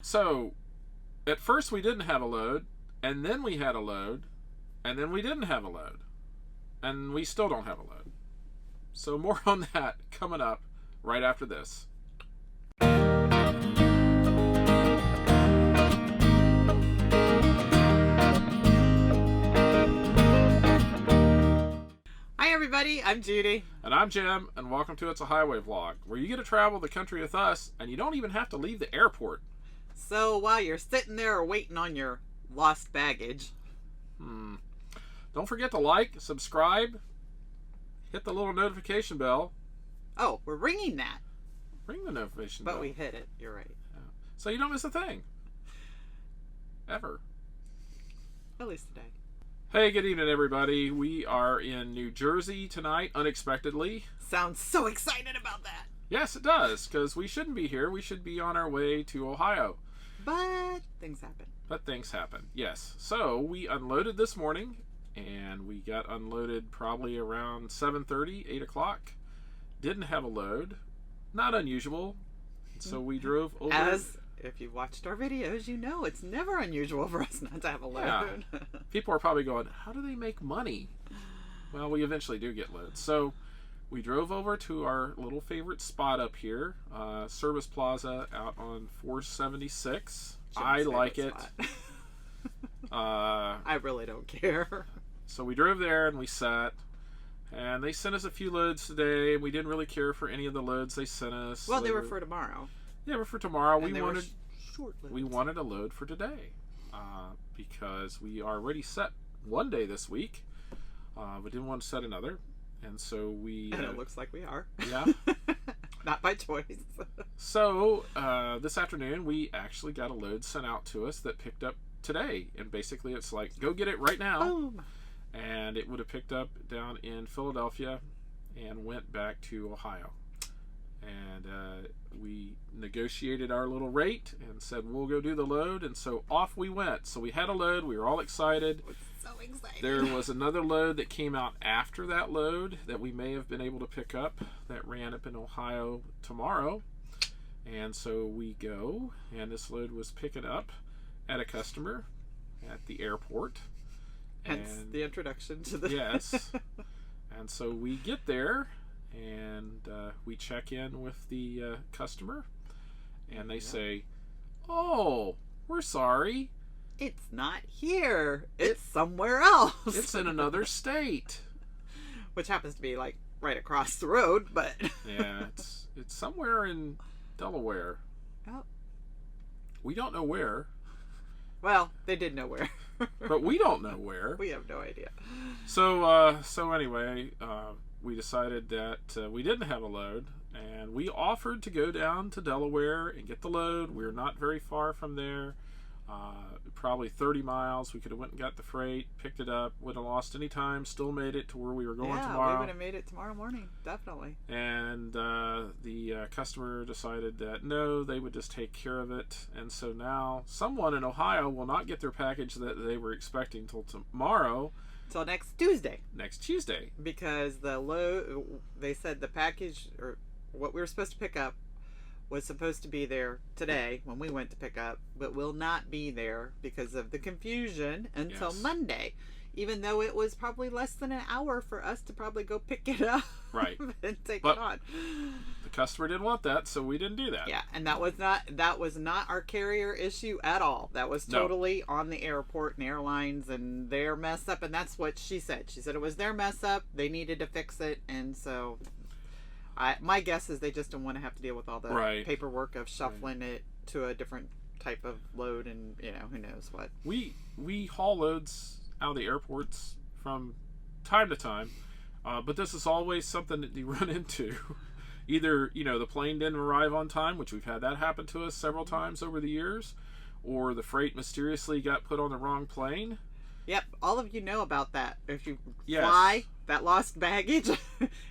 So, at first we didn't have a load, and then we had a load, and then we didn't have a load, and we still don't have a load. So more on that coming up right after this. Hi everybody, I'm Judy. And I'm Jim, and welcome to It's a Highway Vlog, where you get to travel the country with us, and you don't even have to leave the airport. So while you're sitting there waiting on your lost baggage, don't forget to like, subscribe, hit the little notification bell. oh, we're ringing that. Ring the notification bell. But we hit it, you're right. Yeah. So you don't miss a thing. Ever. At least today. Hey, good evening, everybody. We are in New Jersey tonight, unexpectedly. Sounds so excited about that. Yes, it does, because we shouldn't be here. We should be on our way to Ohio. But things happen. But things happen, yes. So we unloaded this morning, and we got unloaded probably around 7:30, 8 o'clock. Didn't have a load. Not unusual. So we drove over. As if you've watched our videos, you know it's never unusual for us not to have a load. Yeah. People are probably going, how do they make money? Well, we eventually do get loads. So we drove over to our little favorite spot up here, Service Plaza out on 476. I like it. I really don't care. So we drove there and we sat, and they sent us a few loads today. We didn't really care for any of the loads they sent us. Well, they were for tomorrow. They were for tomorrow. And We wanted a load for today because we already set one day this week. We didn't want to set another, and so we. And it looks like we are. Yeah. Not by choice. So this afternoon we actually got a load sent out to us that picked up today, and basically it's like, go get it right now. Boom. And it would have picked up down in Philadelphia and went back to Ohio. And we negotiated our little rate and said we'll go do the load, and so off we went. So we had a load. We were all excited. So excited. There was another load that came out after that load that we may have been able to pick up that ran up in Ohio tomorrow. And so we go, and this load was picking up at a customer at the airport. Hence the introduction to the... Yes. And so we get there, and we check in with the customer, and they say, oh, we're sorry. It's not here. It's somewhere else. It's in another state. Which happens to be like right across the road, but... Yeah, it's somewhere in Delaware. Oh. We don't know where. Well, they did know where. But we don't know where. We have no idea. So anyway, we decided that we didn't have a load, and we offered to go down to Delaware and get the load. We're not very far from there, probably 30 miles. We could have went and got the freight, picked it up, wouldn't have lost any time, still made it to where we were going tomorrow. Yeah, we would have made it tomorrow morning, definitely. And the customer decided that no, they would just take care of it. And so now someone in Ohio will not get their package that they were expecting till tomorrow. Till next Tuesday. Next Tuesday. Because they said the package, or what we were supposed to pick up, was supposed to be there today when we went to pick up, but will not be there because of the confusion until Monday. Even though it was probably less than an hour for us to probably go pick it up, right, and take but it on. The customer didn't want that, so we didn't do that. Yeah, and that was not our carrier issue at all. That was totally on the airport and airlines and their mess up, and that's what she said. She said it was their mess up. They needed to fix it, and so my guess is they just don't want to have to deal with all the paperwork of shuffling it to a different type of load, and who knows what. We haul loads out of the airports from time to time, but this is always something that you run into. Either the plane didn't arrive on time, which we've had that happen to us several times over the years, or the freight mysteriously got put on the wrong plane. Yep, all of you know about that. If you fly, that lost baggage,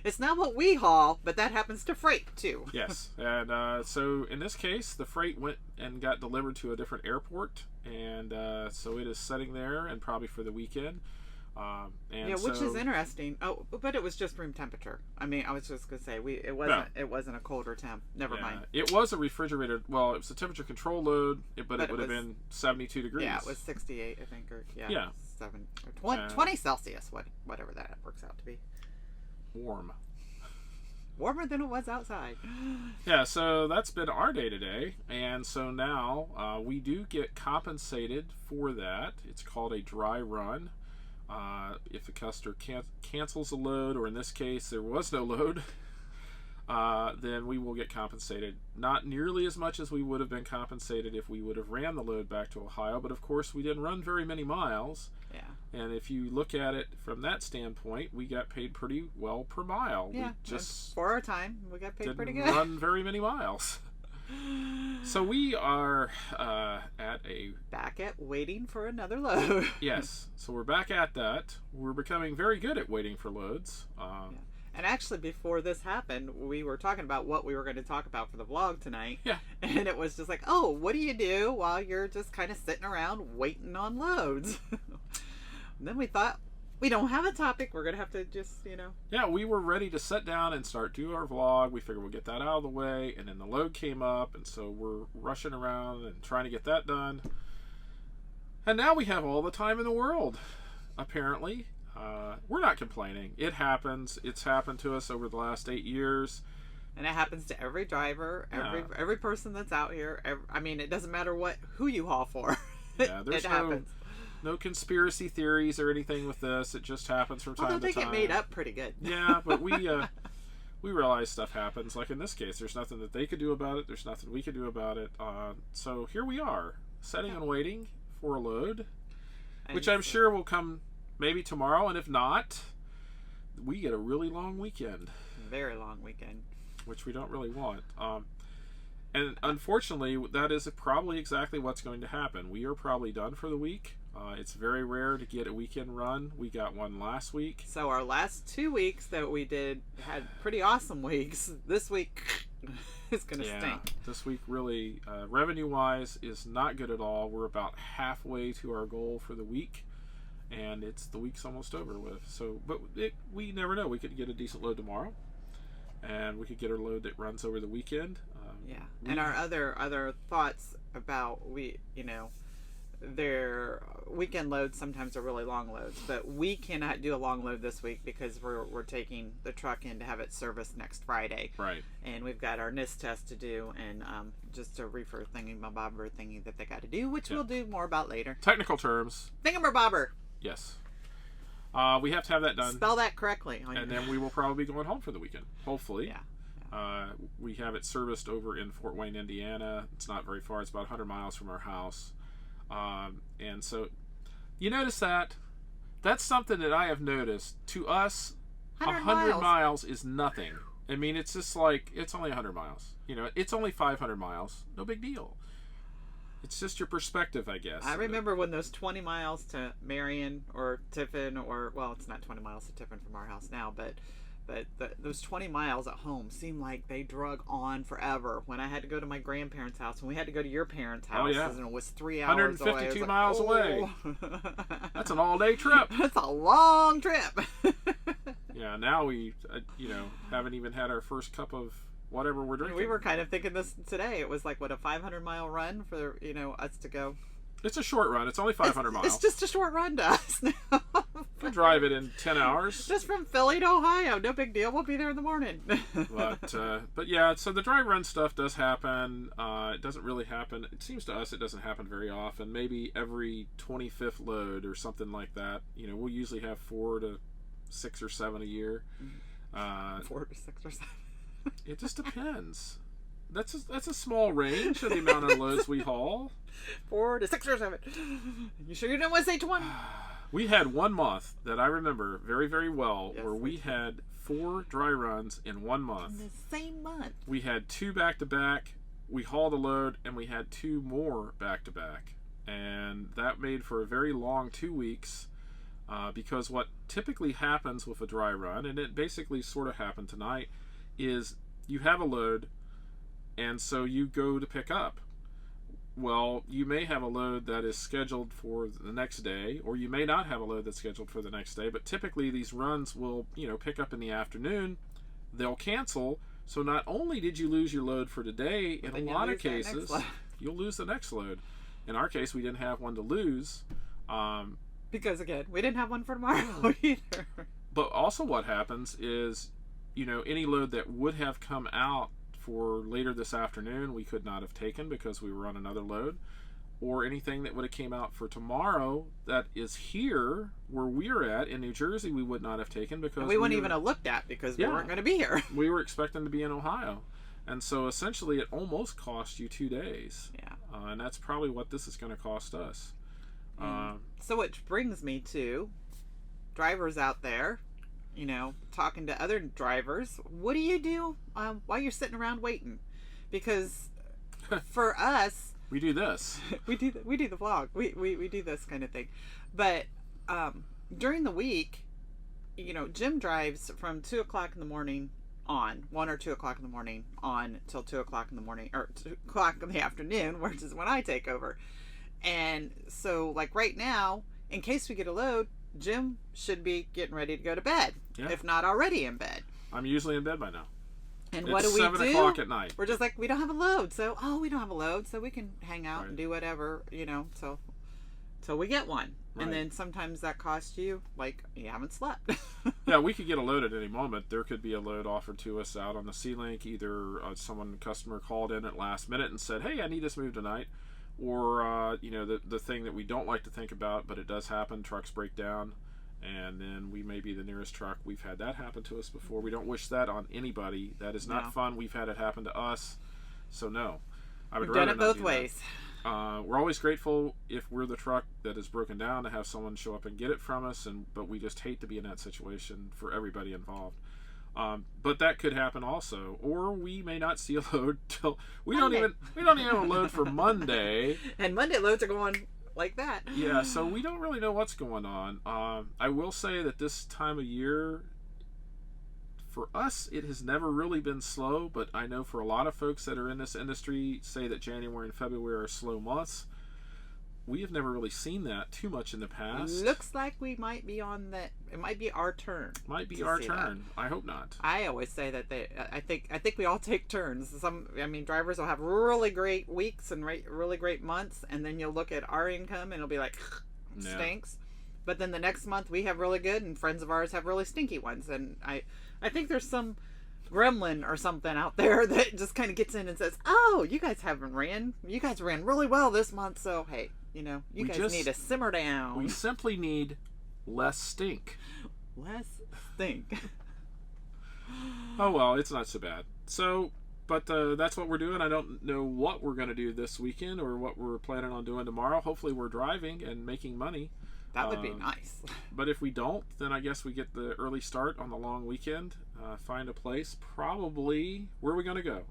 it's not what we haul, but that happens to freight too. Yes, and so in this case, the freight went and got delivered to a different airport, and so it is sitting there, and probably for the weekend. And yeah, which is interesting. Oh, but it was just room temperature. I mean, I was just gonna say it wasn't a colder temp. Never mind. It was a refrigerated. Well, it was a temperature control load, but it would have been 72 degrees. Yeah, it was 68, I think, or 7 or 20 Celsius, whatever that works out to be. Warm. Warmer than it was outside. Yeah, so that's been our day today, and so now we do get compensated for that. It's called a dry run. If the customer cancels a load, or in this case there was no load, then we will get compensated. Not nearly as much as we would have been compensated if we would have ran the load back to Ohio, but of course we didn't run very many miles. Yeah. And if you look at it from that standpoint, we got paid pretty well per mile. Yeah, we just for our time, we got paid pretty good. Didn't run very many miles. So we are back at waiting for another load. Yes, so we're back at that. We're becoming very good at waiting for loads. And actually, before this happened, we were talking about what we were going to talk about for the vlog tonight. Yeah. And it was just like, oh, what do you do while you're just kind of sitting around waiting on loads? And then we thought, we don't have a topic. We're going to have to just, Yeah, we were ready to sit down and start do our vlog. We figured we'll get that out of the way. And then the load came up. And so we're rushing around and trying to get that done. And now we have all the time in the world, apparently. We're not complaining. It happens. It's happened to us over the last 8 years. And it happens to every driver, every person that's out here. I mean, it doesn't matter who you haul for. Yeah, there's no conspiracy theories or anything with this. It just happens from time to time. Although they get made up pretty good. Yeah, but we realize stuff happens. Like in this case, there's nothing that they could do about it. There's nothing we could do about it. So here we are, sitting and waiting for a load, which I'm sure will come maybe tomorrow. And if not, we get a really long weekend. Very long weekend. Which we don't really want. And unfortunately, that is probably exactly what's going to happen. We are probably done for the week. It's very rare to get a weekend run. We got one last week. So our last 2 weeks that we had pretty awesome weeks. This week is going to stink. This week really, revenue-wise, is not good at all. We're about halfway to our goal for the week, and the week's almost over with. So, but we never know. We could get a decent load tomorrow, and we could get a load that runs over the weekend. And our other thoughts about their weekend loads sometimes are really long loads, but we cannot do a long load this week because we're taking the truck in to have it serviced next Friday. Right. And we've got our NIST test to do and just a reefer thingy-mabobber thingy that they got to do, which we'll do more about later. Technical terms. Thingamabobber. Yes. We have to have that done. Spell that correctly. And then we will probably be going home for the weekend, hopefully. Yeah. We have it serviced over in Fort Wayne, Indiana. It's not very far. It's about 100 miles from our house. And so you notice that's something that I have noticed. To us, 100 miles is nothing. I mean, it's just like, it's only 100 miles. It's only 500 miles. No big deal. It's just your perspective, I guess. I remember when those 20 miles to Marion or Tiffin, well, it's not 20 miles to Tiffin from our house now, but those 20 miles at home seemed like they drug on forever. When I had to go to my grandparents' house, and we had to go to your parents' house, and it was 3 hours 152 miles away. That's an all-day trip. That's a long trip. Yeah, now we, haven't even had our first cup of whatever we're drinking. We were kind of thinking this today. It was like, what, a 500-mile run for, us to go. It's a short run. It's only 500 miles. It's just a short run to us now. We'll drive it in 10 hours. Just from Philly to Ohio. No big deal. We'll be there in the morning. But yeah, so the dry run stuff does happen. It doesn't really happen. It seems to us it doesn't happen very often. Maybe every 25th load or something like that. We'll usually have 4 to 6 or 7 a year. 4 to 6 or 7. It just depends. That's a small range of the amount of loads we haul. 4 to 6 or 7. You sure you didn't want to say 20? We had one month that I remember very, very well, where we had 4 dry runs in 1 month. In the same month. We had 2 back-to-back. We hauled a load, and we had 2 more back-to-back. And that made for a very long 2 weeks, because what typically happens with a dry run, and it basically sort of happened tonight, is you have a load, and so you go to pick up. Well, you may have a load that is scheduled for the next day, or you may not have a load that's scheduled for the next day, but typically these runs will, pick up in the afternoon. They'll cancel, so not only did you lose your load for today, in a lot of cases, you'll lose the next load. In our case, we didn't have one to lose. Because, again, we didn't have one for tomorrow either. But also what happens is, any load that would have come out for later this afternoon, we could not have taken because we were on another load. Or anything that would have came out for tomorrow that is here where we're at in New Jersey, we would not have taken because we wouldn't even have looked at because we weren't going to be here. We were expecting to be in Ohio. And so essentially it almost cost you 2 days. Yeah. And that's probably what this is going to cost us. So which brings me to drivers out there, talking to other drivers. What do you do while you're sitting around waiting? Because for us, we do this. we do the vlog. We do this kind of thing. But during the week, Jim drives from 2 o'clock in the morning on, 1 or 2 o'clock in the morning on till 2 o'clock in the morning, or 2 o'clock in the afternoon, which is when I take over. And so, like right now, in case we get a load, Jim should be getting ready to go to bed, if not already in bed. I'm usually in bed by now. And what do we do? 7 o'clock at night. We're just like, we don't have a load, so we don't have a load, so we can hang out and do whatever, till we get one. Right. And then sometimes that costs you like you haven't slept. Yeah, we could get a load at any moment. There could be a load offered to us out on the C-Link. Either customer called in at last minute and said, "Hey, I need this moved tonight," or the thing that we don't like to think about, but it does happen. Trucks break down. And then we may be the nearest truck. We've had that happen to us before. We don't wish that on anybody. That is not fun. We've had it happen to us. So no, I would We've rather done it not both do ways. We're always grateful if we're the truck that is broken down to have someone show up and get it from us. But we just hate to be in that situation for everybody involved. But that could happen also, or we may not see a load till we don't even have a load for Monday. And Monday loads are going like that. Yeah, so we don't really know what's going on. I will say that this time of year, for us, it has never really been slow, but I know for a lot of folks that are in this industry say that January and February are slow months. We have never really seen that too much in the past. Looks like we might be on that. It might be our turn. Might be our turn. That. I hope not. I always say that I think we all take turns. Drivers will have really great weeks and really great months, and then you'll look at our income and it'll be like stinks. But then the next month we have really good, and friends of ours have really stinky ones. And I think there's some gremlin or something out there that just kind of gets in and says, "Oh, you guys ran really well this month, so hey." You guys need to simmer down. We simply need less stink. Less stink. Oh, well, it's not so bad. So, but that's what we're doing. I don't know what we're going to do this weekend or what we're planning on doing tomorrow. Hopefully we're driving and making money. That would be nice. But if we don't, then I guess we get the early start on the long weekend. Find a place. Probably, where are we going to go?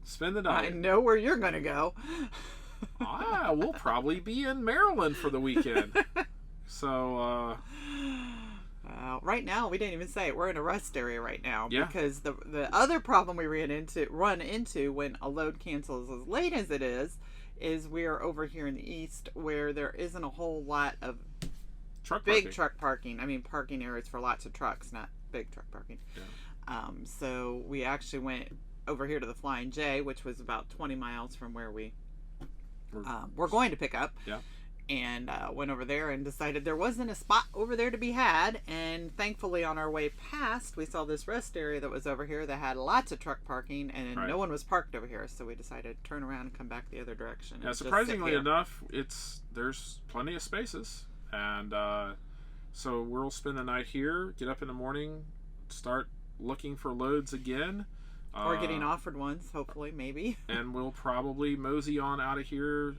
Spend the night. I know where you're going to go. We'll probably be in Maryland for the weekend. So, right now, we didn't even say it. We're in a rest area right now because the other problem we run into when a load cancels as late as it is we are over here in the east where there isn't a whole lot of big truck parking. I mean, parking areas for lots of trucks, not big truck parking. Yeah. So we actually went over here to the Flying J, which was about 20 miles from where we're going to pick up. Yeah. And went over there and decided there wasn't a spot over there to be had. And thankfully on our way past, we saw this rest area that was over here that had lots of truck parking, and no one was parked over here. So we decided to turn around and come back the other direction. Yeah, surprisingly enough, there's plenty of spaces. And so we'll spend the night here, get up in the morning, start looking for loads again. Or getting offered ones, hopefully, maybe. And we'll probably mosey on out of here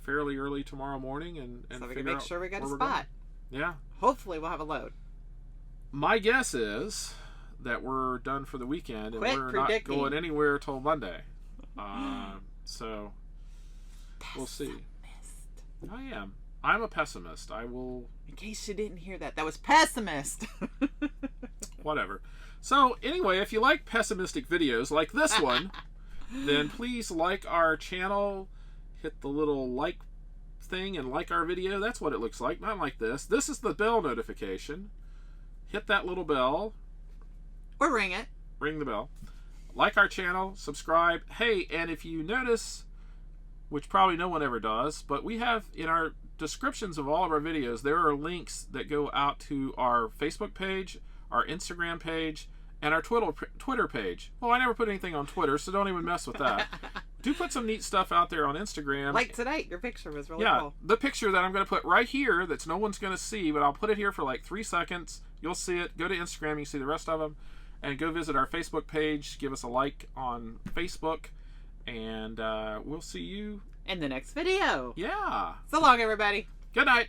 fairly early tomorrow morning and so we can make sure we got a spot. Yeah. Hopefully we'll have a load. My guess is that we're done for the weekend and we're not going anywhere till Monday. So we'll see. I am. I'm a pessimist. I will... In case you didn't hear that was pessimist. Whatever. So anyway, if you like pessimistic videos like this one, then please like our channel, hit the little like thing and like our video. That's what it looks like, not like this. This is the bell notification. Hit that little bell. Or ring it. Ring the bell. Like our channel, subscribe. Hey, and if you notice, which probably no one ever does, but we have in our descriptions of all of our videos, there are links that go out to our Facebook page, our Instagram page, and our Twitter page. Well, I never put anything on Twitter, so don't even mess with that. Do put some neat stuff out there on Instagram. Like tonight, your picture was really cool. The picture that I'm going to put right here that no one's going to see, but I'll put it here for like 3 seconds. You'll see it. Go to Instagram, you can see the rest of them. And go visit our Facebook page. Give us a like on Facebook. And we'll see you in the next video. Yeah. So long, everybody. Good night.